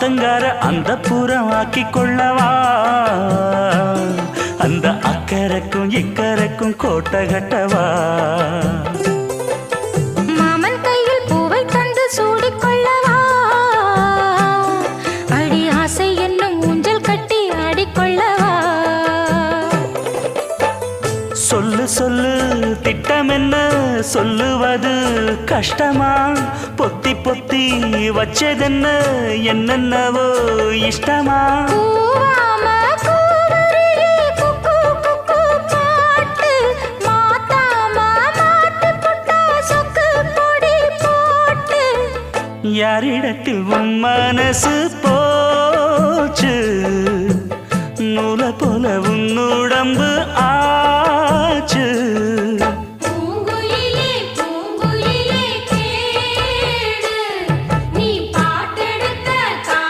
ஆத்தங்கார அந்த புறமாக்கி கொள்ளவா அந்த அக்கறைக்கும் இக்கரைக்கும் கோட்டை கட்டவா மாமன் கையில் பூவை தந்து சூடிக்கொள்ளவா அடி ஆசை என்னும் ஊஞ்சல் கட்டி ஆடிக்கொள்ளவா சொல்லு சொல்லு திட்டம் என்ன சொல்லுவது கஷ்டமா பொத்தி பொத்தி வச்சதென்ன என்னென்னவோ இஷ்டமா யாரிடத்தில் உன் மனசு போச்சு